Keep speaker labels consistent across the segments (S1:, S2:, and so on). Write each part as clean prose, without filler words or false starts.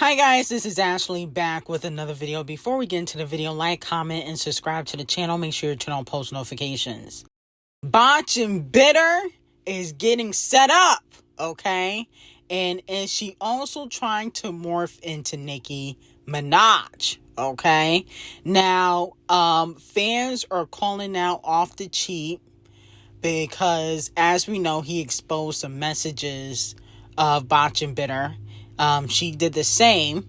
S1: Hi guys, this is Ashley back with another video. Before we get into the video, like, comment, and subscribe to the channel. Make sure you turn on post notifications. Ckiminaj is getting set up, okay? And is she also trying to morph into Ckiminaj, okay? Now, fans are calling out Off the Cheat because, as we know, he exposed some messages of Ckiminaj. She did the same,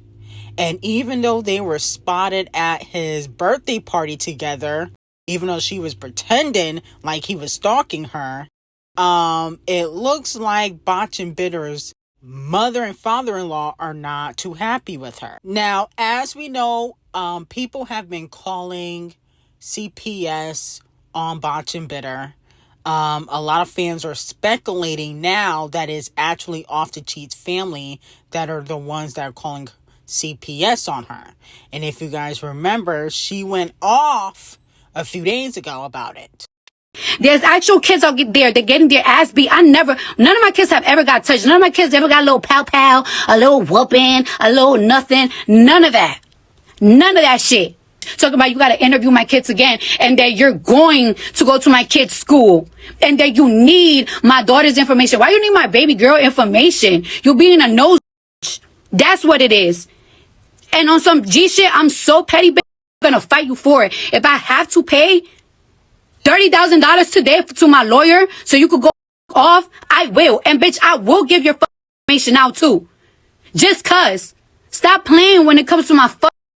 S1: and even though they were spotted at his birthday party together, even though she was pretending like he was stalking her, it looks like Ckiminaj's mother and father-in-law are not too happy with her. Now, as we know, people have been calling CPS on Ckiminaj. A lot of fans are speculating now that it's actually Off the Cheat's family that are the ones that are calling CPS on her. And if you guys remember, she went off a few days ago about it.
S2: There's actual kids out there. They're getting their ass beat. None of my kids have ever got touched. None of my kids ever got a little pow, a little whooping, a little nothing. None of that. None of that shit. Talking about you got to interview my kids again, and that you're going to go to my kid's school, and that you need my daughter's information. Why you need my baby girl information? You being a nose. That's what it is. And on some G shit, I'm so petty, bitch, I'm gonna fight you for it. If I have to pay $30,000 today to my lawyer so you could go off, I will. And bitch, I will give your information out too. Just cause. Stop playing when it comes to my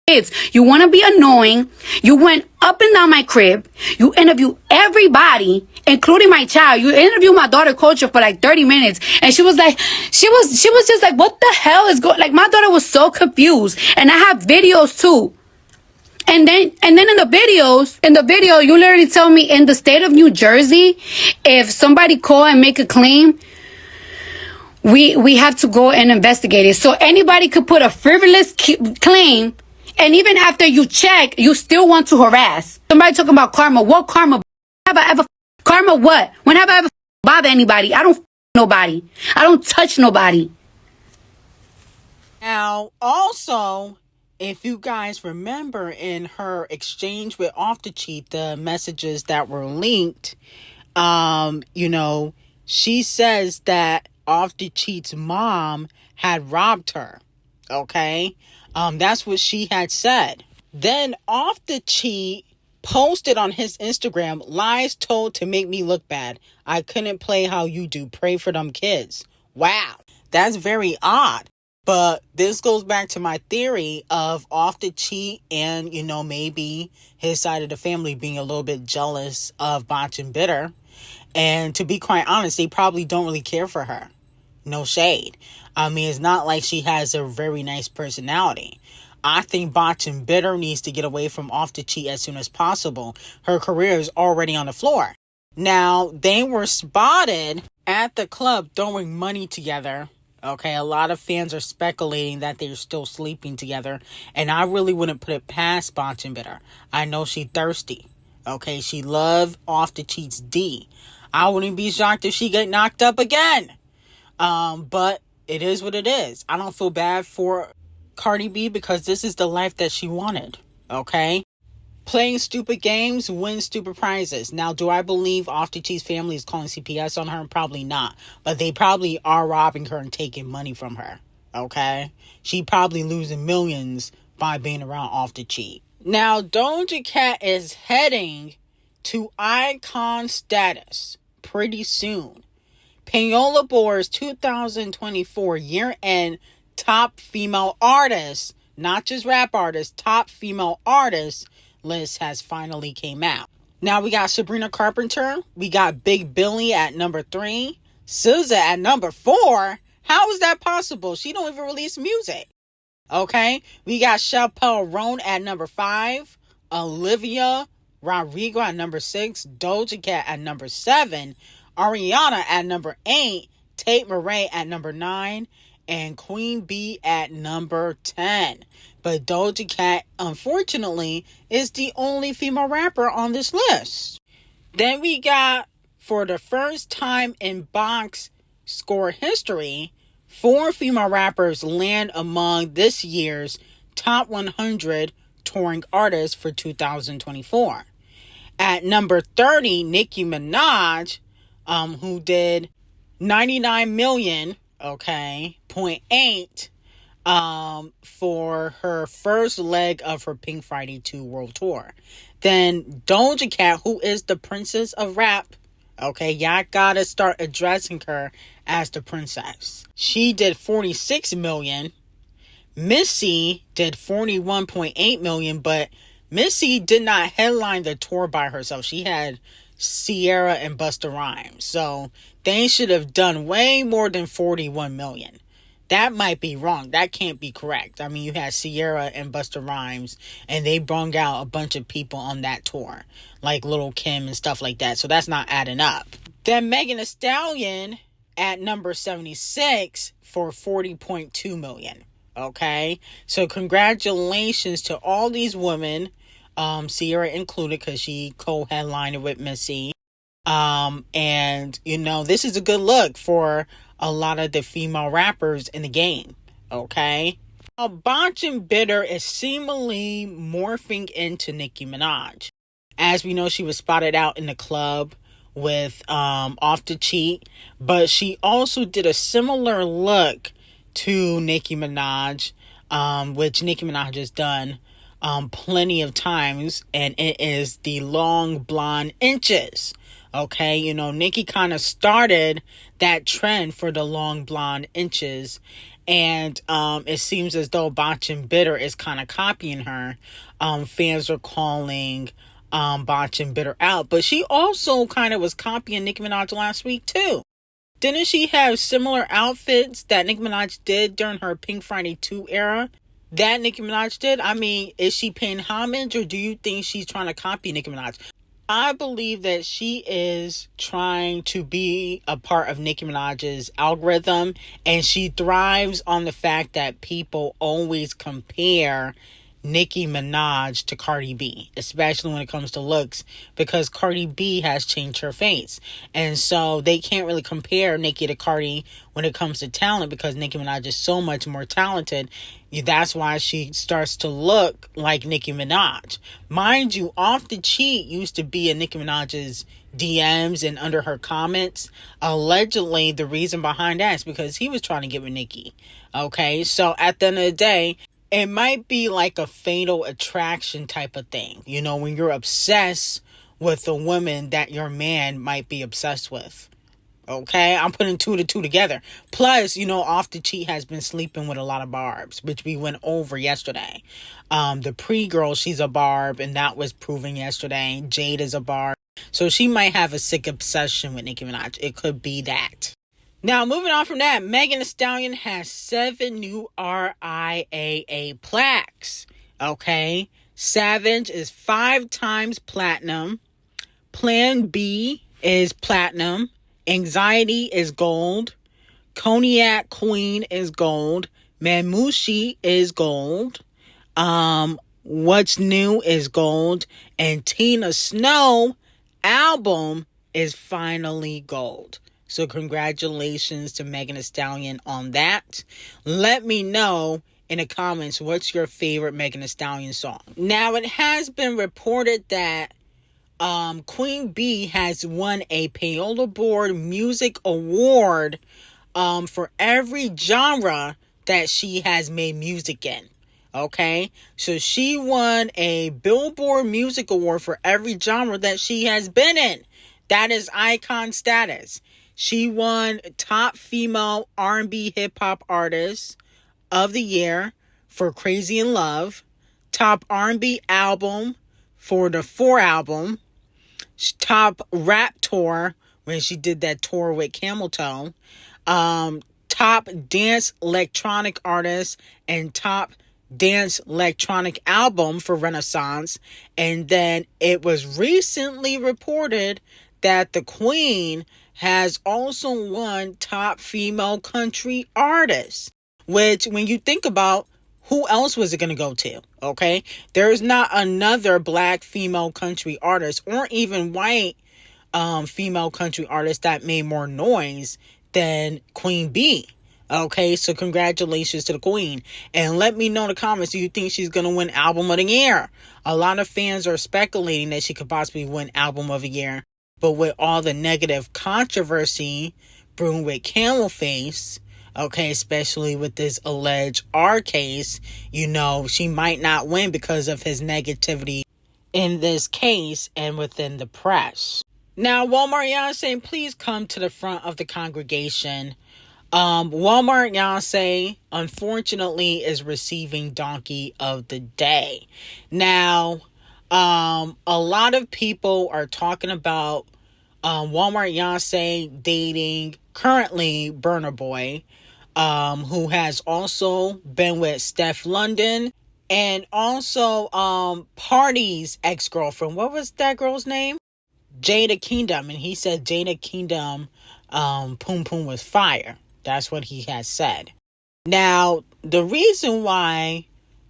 S2: kids. You want to be annoying. You went up and down my crib. You interview everybody, including my child. You interview my daughter Culture for like 30 minutes. And she was like, she was just like, what the hell is going, like my daughter was so confused. And I have videos too. And then in the video, you literally tell me in the state of New Jersey, if somebody call and make a claim, we have to go and investigate it. So anybody could put a frivolous claim. And even after you check, you still want to harass. Somebody talking about karma. What karma? Have I ever karma? What? When have I ever bothered anybody? I don't nobody. I don't touch nobody.
S1: Now, also, if you guys remember in her exchange with Off the Cheat, the messages that were linked, she says that Off the Cheat's mom had robbed her. Okay? That's what she had said. Then Off the Cheat posted on his Instagram, lies told to make me look bad. I couldn't play how you do. Pray for them kids. Wow. That's very odd. But this goes back to my theory of Off the Cheat and, maybe his side of the family being a little bit jealous of Ckiminaj. And to be quite honest, they probably don't really care for her. No shade. I mean, it's not like she has a very nice personality. I think Ckiminaj needs to get away from Off the Cheat as soon as possible. Her career is already on the floor. Now, they were spotted at the club throwing money together. Okay, a lot of fans are speculating that they're still sleeping together. And I really wouldn't put it past Ckiminaj. I know she's thirsty. Okay, she loved Off the Cheat's D. I wouldn't be shocked if she get knocked up again. But it is what it is. I don't feel bad for Cardi B because this is the life that she wanted. Okay? Playing stupid games, win stupid prizes. Now, do I believe Off the Cheat's family is calling CPS on her? Probably not. But they probably are robbing her and taking money from her. Okay? She probably losing millions by being around Off the Cheat. Now, Doja Cat is heading to icon status pretty soon. Payola Board's 2024 year-end top female artists, not just rap artists, top female artists list has finally came out. Now we got Sabrina Carpenter, we got Big Billy at number 3, SZA at number 4. How is that possible? She don't even release music. Okay, we got Chappelle Roan at number 5, Olivia Rodrigo at number 6, Doja Cat at number 7, Ariana at number 8, Tate Murray at number 9, and Queen Bee at number 10. But Doja Cat, unfortunately, is the only female rapper on this list. Then we got, for the first time in box score history, 4 female rappers land among this year's top 100 touring artists for 2024. At number 30, Nicki Minaj, who did 99 million, point 8, for her first leg of her Pink Friday 2 World Tour. Then Doja Cat, who is the princess of rap, y'all gotta start addressing her as the princess. She did 46 million. Missy did 41.8 million, but Missy did not headline the tour by herself. She had Ciara and Busta Rhymes. So they should have done way more than 41 million. That might be wrong. That can't be correct. I mean, you had Ciara and Busta Rhymes, and they brung out a bunch of people on that tour, like Lil' Kim and stuff like that. So that's not adding up. Then Megan Thee Stallion at number 76 for 40.2 million. So congratulations to all these women, Ciara included, because she co-headlined with Missy. And, this is a good look for a lot of the female rappers in the game. Botch and Bitter is seemingly morphing into Nicki Minaj. As we know, she was spotted out in the club with Off the Cheat, but she also did a similar look to Nicki Minaj, which Nicki Minaj has done plenty of times, and it is the long blonde inches. Nicki kind of started that trend for the long blonde inches, and it seems as though Botch and Bitter is kind of copying her. Fans are calling Botch and Bitter out, but she also kind of was copying Nicki Minaj last week too. Didn't she have similar outfits that Nicki Minaj did during her Pink Friday 2 era? That Nicki Minaj did? I mean, is she paying homage, or do you think she's trying to copy Nicki Minaj? I believe that she is trying to be a part of Nicki Minaj's algorithm, and she thrives on the fact that people always compare Nicki Minaj to Cardi B, especially when it comes to looks, because Cardi B has changed her face. And so they can't really compare Nicki to Cardi when it comes to talent, because Nicki Minaj is so much more talented. That's why she starts to look like Nicki Minaj. Mind you, Off the Cheat used to be in Nicki Minaj's DMs and under her comments. Allegedly, the reason behind that is because he was trying to get with Nicki. So at the end of the day, it might be like a fatal attraction type of thing. When you're obsessed with a woman that your man might be obsessed with. I'm putting 2 to 2 together. Plus, Off the Cheat has been sleeping with a lot of barbs, which we went over yesterday. The pre-girl, she's a barb, and that was proven yesterday. Jade is a barb. So she might have a sick obsession with Nicki Minaj. It could be that. Now, moving on from that, Megan Thee Stallion has 7 new RIAA plaques. Savage is 5 times platinum. Plan B is platinum. Anxiety is gold. Cognac Queen is gold. Mamushi is gold. What's New is gold. And Tina Snow album is finally gold. So congratulations to Megan Thee Stallion on that. Let me know in the comments what's your favorite Megan Thee Stallion song. Now, it has been reported that Queen Bee has won a Payola Board Music Award for every genre that she has made music in. So she won a Billboard Music Award for every genre that she has been in. That is icon status. She won Top Female R&B Hip Hop Artist of the Year for Crazy in Love. Top R&B Album for the 4 album. Top Rap Tour when she did that tour with Camel Toe. Top Dance Electronic Artist and Top Dance Electronic Album for Renaissance. And then it was recently reported that the Queen has also won Top Female Country Artist, which, when you think about, who else was it going to go to? There's not another black female country artist or even white female country artist that made more noise than Queen Bee. Okay, so congratulations to the queen. And let me know in the comments, do you think she's going to win Album of the Year? A lot of fans are speculating that she could possibly win Album of the Year. But with all the negative controversy brewing with Camel Face, okay, especially with this alleged R case, you know, she might not win because of his negativity in this case and within the press. Now, Walmart Yana saying, please come to the front of the congregation. Walmart Yonsei, unfortunately, is receiving Donkey of the Day. Now, a lot of people are talking about Walmart Yonsei dating currently Burna Boy, who has also been with Steph London, and also Party's ex-girlfriend. What was that girl's name? Jada Kingdom. And he said Jada Kingdom Poom Poom was fire. That's what he has said. Now, the reason why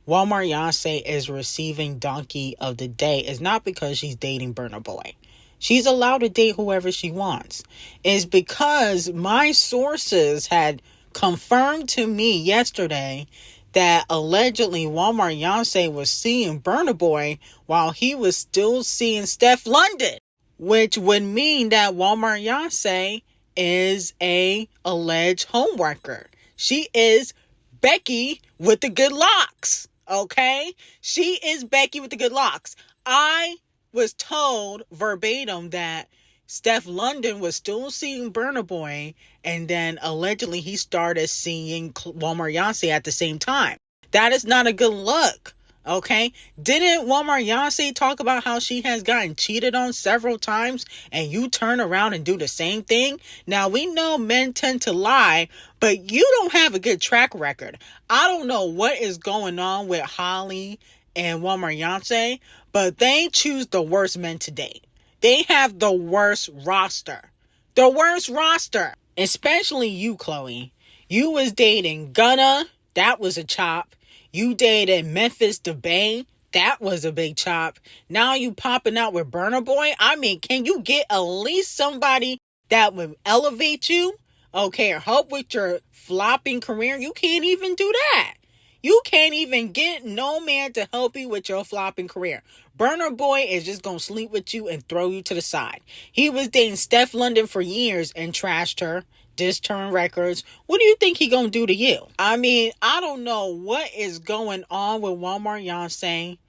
S1: Walmart Yonsei is receiving Donkey of the Day is not because she's dating Burna Boy. She's allowed to date whoever she wants. It's because my sources had confirmed to me yesterday that allegedly Walmart Yonsei was seeing Burna Boy while he was still seeing Steph London, which would mean that Walmart Yonsei is a alleged homewrecker. She is Becky with the good locks. Okay? She is Becky with the good locks. I was told verbatim that Steph London was still seeing Burna Boy, and then allegedly he started seeing Walmart Yonsei at the same time. That is not a good look. Okay, didn't Walmart Yonsei talk about how she has gotten cheated on several times and you turn around and do the same thing? Now, we know men tend to lie, but you don't have a good track record. I don't know what is going on with Holly and Walmart Yonsei, but they choose the worst men to date. They have the worst roster. The worst roster. Especially you, Chloe. You was dating Gunna. That was a chop. You dated Memphis Debay. That was a big chop. Now you popping out with Burna Boy. I mean, can you get at least somebody that would elevate you? Okay, or help with your flopping career? You can't even do that. You can't even get no man to help you with your flopping career. Burna Boy is just going to sleep with you and throw you to the side. He was dating Steph London for years and trashed her. Disturn records. What do you think he gonna do to you? I mean, I don't know what is going on with Walmart Yonsei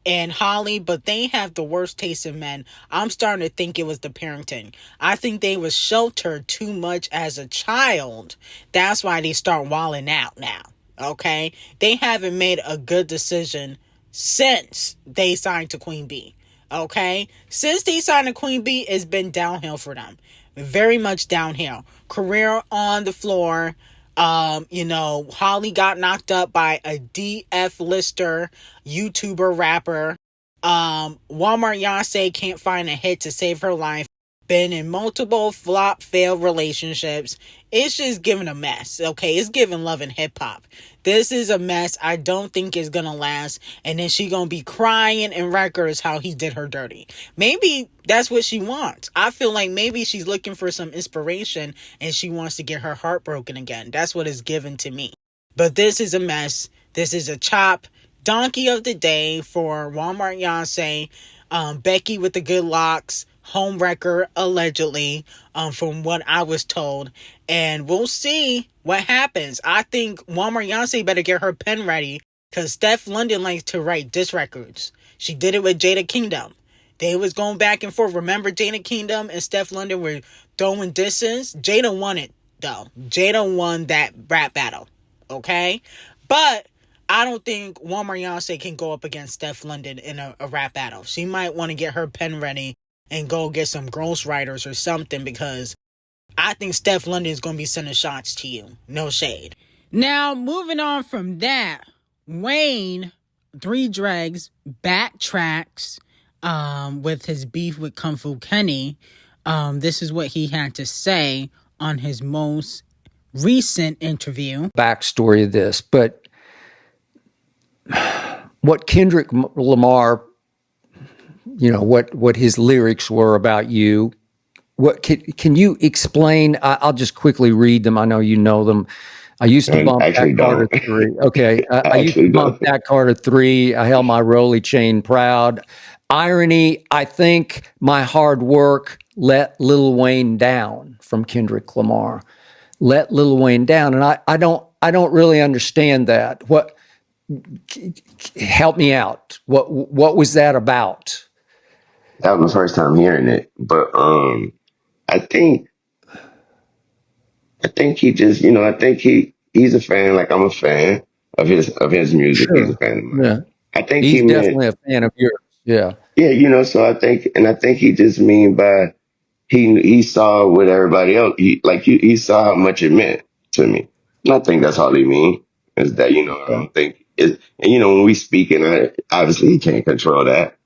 S1: and Holly, but they have the worst taste in men. I'm starting to think it was the parenting. I think they was sheltered too much as a child. That's why they start wilding out now. Okay? They haven't made a good decision since they signed to Queen Bee. Okay? Since they signed to Queen Bee, it's been downhill for them. Very much downhill. Career on the floor. Holly got knocked up by a DF lister, YouTuber, rapper. Walmart Yonsei can't find a hit to save her life. Been in multiple flop, failed relationships. It's just giving a mess, okay? It's giving love and hip hop. This is a mess I don't think is gonna last. And then she gonna be crying in records how he did her dirty. Maybe that's what she wants. I feel like maybe she's looking for some inspiration and she wants to get her heart broken again. That's what is given to me. But this is a mess. This is a chop. Donkey of the Day for Walmart Yonsei. Becky with the good locks. Home wrecker, allegedly, from what I was told. And we'll see what happens. I think Walmart Yonsei better get her pen ready because Steph London likes to write diss records. She did it with Jada Kingdom. They was going back and forth. Remember Jada Kingdom and Steph London were throwing disses? Jada won it, though. Jada won that rap battle. Okay? But I don't think Walmart Yonsei can go up against Steph London in a rap battle. She might want to get her pen ready and go get some ghostwriters or something because I think Steph London is going to be sending shots to you. No shade. Now, moving on from that, Wayne, 3 Dregs, backtracks with his beef with Kung Fu Kenny. This is what he had to say on his most recent interview.
S3: Backstory of this, but what Kendrick Lamar, what his lyrics were about you. What can you explain? I'll just quickly read them. I know you know them. I used to
S4: And
S3: bump
S4: actually
S3: that Carter
S4: don't.
S3: 3. Okay. I used
S4: Actually
S3: to bump
S4: don't.
S3: that Carter 3. I held my Rolly chain proud. Irony, I think my hard work let Lil Wayne down, from Kendrick Lamar. Let Lil Wayne down. And I don't really understand that. Help me out. What was that about?
S4: That was my first time hearing it. But I think I think he just, I think he's a fan, like I'm a fan of his music. He's a
S3: Sure.
S4: fan of mine.
S3: Yeah.
S4: I think he
S3: He's
S4: meant,
S3: definitely a fan of yours. Yeah.
S4: yeah, so I think he just mean by he saw what everybody else he saw how much it meant to me. And I think that's all he mean is that, I
S3: Okay.
S4: don't think it, and when we speak, and obviously he can't control that.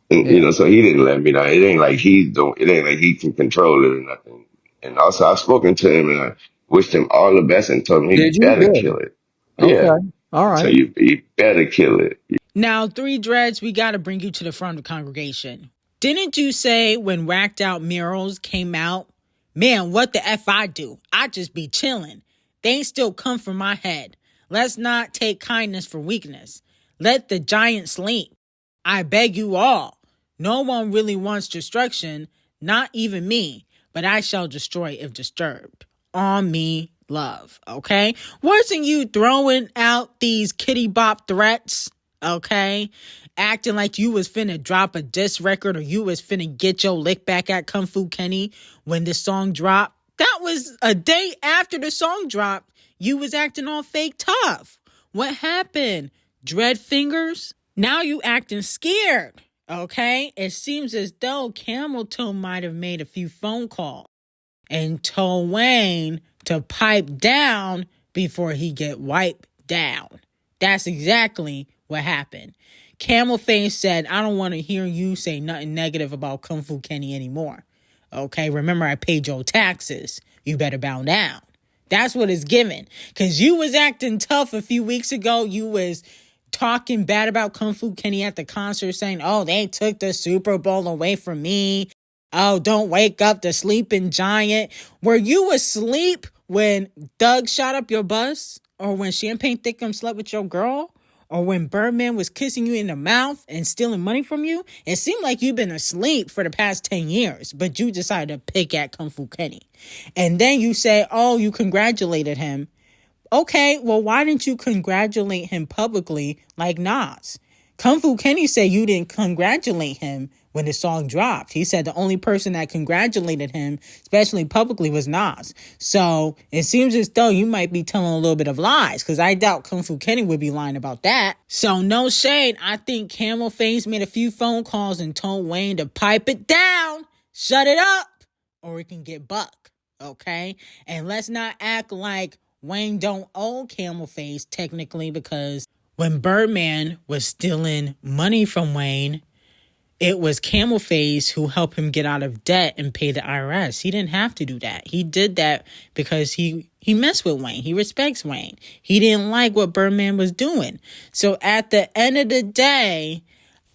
S4: And,
S3: Yeah.
S4: so he didn't let me know. It ain't like he can control it or nothing. And also I've spoken to him and I wished him all the best and told him he
S3: Did you?
S4: better
S3: Good.
S4: kill it. Yeah.
S3: Okay. All
S4: So
S3: right.
S4: you better kill it.
S1: Now, Three Dreads, we got to bring you to the front of the congregation. Didn't you say when Whacked Out Murals came out, man, what the F I do? I just be chilling. They ain't still come from my head. Let's not take kindness for weakness. Let the giant sleep. I beg you all. No one really wants destruction, not even me, but I shall destroy if disturbed. On me, love, okay? Wasn't you throwing out these kitty bop threats, okay? Acting like you was finna drop a diss record or you was finna get your lick back at Kung Fu Kenny when the song dropped. That was a day after the song dropped. You was acting all fake tough. What happened? Dread fingers? Now you acting scared, okay? It seems as though Camel Toe might have made a few phone calls and told Wayne to pipe down before he get wiped down. That's exactly what happened. Camel Face said, I don't want to hear you say nothing negative about Kung Fu Kenny anymore. Okay, remember I paid your taxes. You better bow down. That's what it's given. Because you was acting tough a few weeks ago. You was talking bad about Kung Fu Kenny at the concert saying, oh, they took the Super Bowl away from me. Oh, don't wake up the sleeping giant. Were you asleep when Doug shot up your bus? Or when Champagne Thickum slept with your girl? Or when Birdman was kissing you in the mouth and stealing money from you? It seemed like you've been asleep for the past 10 years, but you decided to pick at Kung Fu Kenny. And then you say, oh, you congratulated him. Okay, well, why didn't you congratulate him publicly like Nas? Kung Fu Kenny said you didn't congratulate him when the song dropped. He said the only person that congratulated him, especially publicly, was Nas. So it seems as though you might be telling a little bit of lies, because I doubt Kung Fu Kenny would be lying about that. So no shade. I think Camel Face made a few phone calls and told Wayne to pipe it down, shut it up, or it can get buck. Okay? And let's not act like Wayne don't owe Camel Face technically, because when Birdman was stealing money from Wayne, it was Camel Face who helped him get out of debt and pay the IRS. He didn't have to do that. He did that because he messed with Wayne. He respects Wayne. He didn't like what Birdman was doing. So at the end of the day,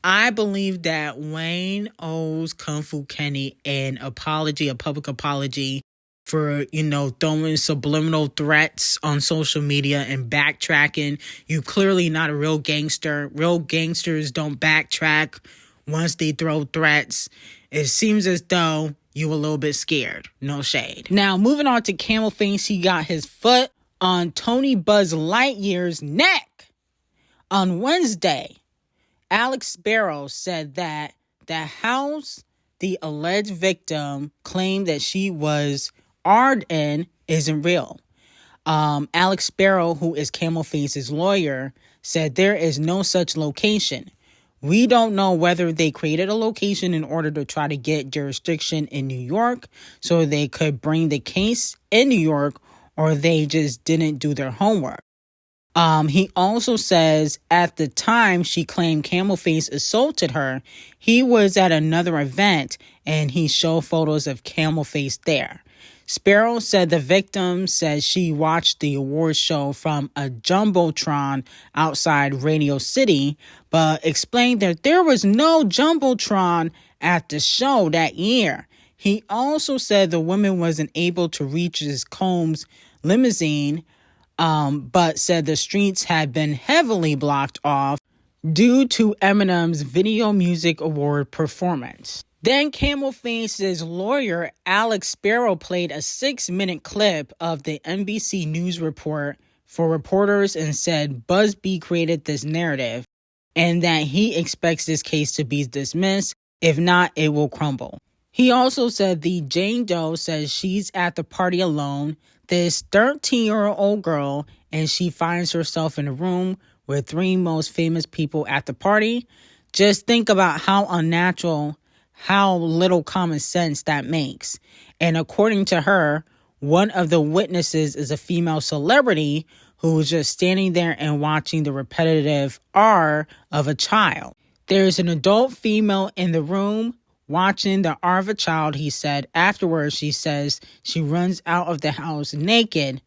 S1: I believe that Wayne owes Kung Fu Kenny an apology, a public apology, for, throwing subliminal threats on social media and backtracking. You clearly not a real gangster. Real gangsters don't backtrack once they throw threats. It seems as though you a little bit scared. No shade. Now, moving on to Camel Face, he got his foot on Tony Buzz Lightyear's neck. On Wednesday, Alex Sparrow said that the house the alleged victim claimed that she was RN isn't real. Alex Sparrow, who is Camel Face's lawyer, said there is no such location. We don't know whether they created a location in order to try to get jurisdiction in New York so they could bring the case in New York, or they just didn't do their homework. He also says at the time she claimed Camel Face assaulted her, he was at another event and he showed photos of Camel Face there. Sparrow said the victim says she watched the awards show from a Jumbotron outside Radio City, but explained that there was no Jumbotron at the show that year. He also said the woman wasn't able to reach his Combs limousine, but said the streets had been heavily blocked off due to Eminem's Video Music Award performance. Then Camelface's lawyer, Alex Sparrow, played a 6-minute clip of the NBC News report for reporters and said Busby created this narrative and that he expects this case to be dismissed. If not, it will crumble. He also said the Jane Doe says she's at the party alone, this 13-year-old girl, and she finds herself in a room with 3 most famous people at the party. Just think about how unnatural, how little common sense that makes. And according to her, one of the witnesses is a female celebrity who was just standing there and watching the repetitive R of a child. There's an adult female in the room watching the R of a child, he said. Afterwards, she says she runs out of the house naked.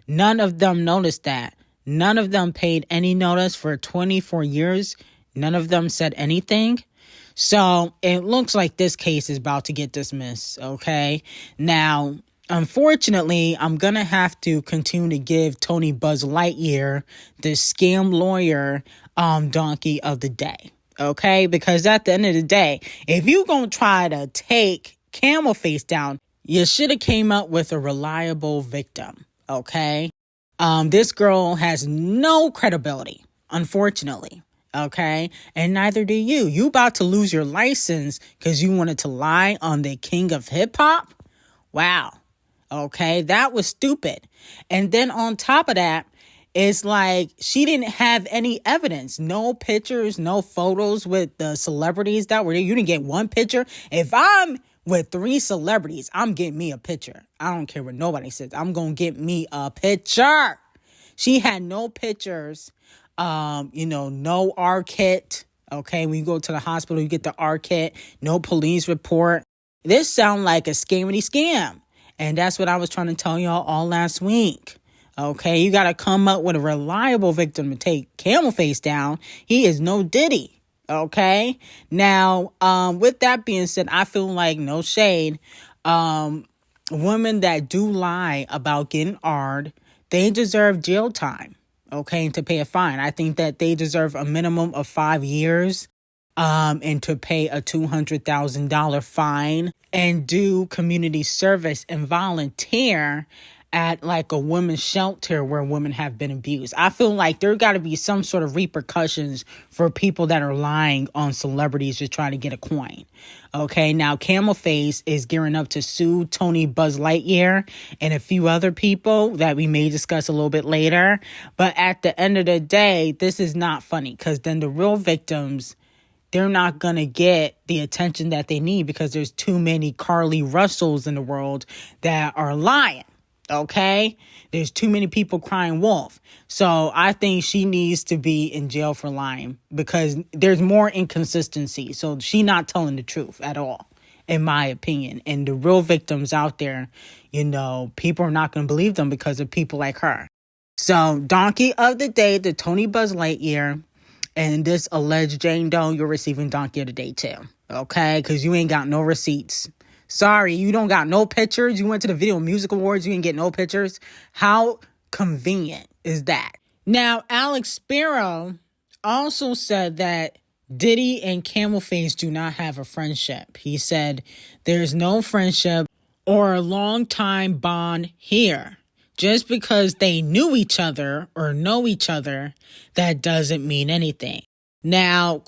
S1: None of them noticed that. None of them paid any notice for 24 years. None of them said anything. So it looks like this case is about to get dismissed, okay? Now, unfortunately, I'm going to have to continue to give Tony Buzz Lightyear the scam lawyer donkey of the day, okay? Because at the end of the day, if you're going to try to take Camelface down, you should have came up with a reliable victim, okay? This girl has no credibility, unfortunately. Okay, and neither do you. You about to lose your license because you wanted to lie on the king of hip hop? Wow. Okay, that was stupid. And then on top of that, it's like she didn't have any evidence. No pictures, no photos with the celebrities that were there. You didn't get one picture. If I'm with 3 celebrities, I'm getting me a picture. I don't care what nobody says. I'm going to get me a picture. She had no pictures. No R kit. Okay, when you go to the hospital, you get the R kit. No police report. This sounds like a scam. And that's what I was trying to tell y'all all last week. Okay, you got to come up with a reliable victim to take Camelface down. He is no Diddy. Okay, now, with that being said, I feel like, no shade, women that do lie about getting R'd, they deserve jail time. Okay, and to pay a fine. I think that they deserve a minimum of 5 years and to pay a $200,000 fine and do community service and volunteer at like a women's shelter where women have been abused. I feel like there got to be some sort of repercussions for people that are lying on celebrities just trying to get a coin. Okay, now Camelface is gearing up to sue Tony Buzz Lightyear and a few other people that we may discuss a little bit later. But at the end of the day, this is not funny because then the real victims, they're not going to get the attention that they need because there's too many Carly Russells in the world that are lying. Okay, there's too many people crying wolf. So I think she needs to be in jail for lying because there's more inconsistency. So she not telling the truth at all, in my opinion. And the real victims out there, people are not going to believe them because of people like her. So donkey of the day, the Tony Buzz Lightyear, and this alleged Jane Doe, you're receiving donkey of the day too. Okay, because you ain't got no receipts. Sorry, you don't got no pictures. You went to the Video Music Awards. You didn't get no pictures. How convenient is that? Now, Alex Sparrow also said that Diddy and Camelface do not have a friendship. He said there's no friendship or a long time bond here. Just because they knew each other or know each other, that doesn't mean anything. Now,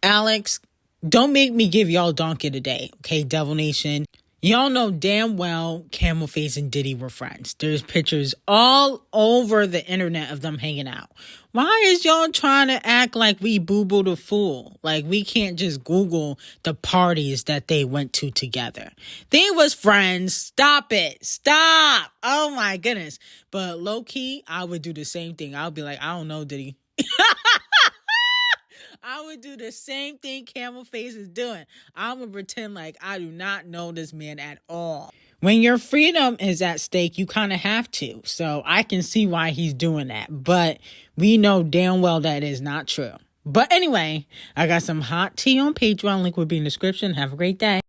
S1: Alex, don't make me give y'all donkey today, okay, Devil Nation? Y'all know damn well Camelface and Diddy were friends. There's pictures all over the internet of them hanging out. Why is y'all trying to act like we boo-boo the fool? Like we can't just Google the parties that they went to together. They was friends. Stop it. Stop. Oh my goodness. But low-key, I would do the same thing. I would be like, I don't know, Diddy. I would do the same thing Camelface is doing. I'm going to pretend like I do not know this man at all. When your freedom is at stake, you kind of have to. So I can see why he's doing that. But we know damn well that is not true. But anyway, I got some hot tea on Patreon. Link will be in the description. Have a great day.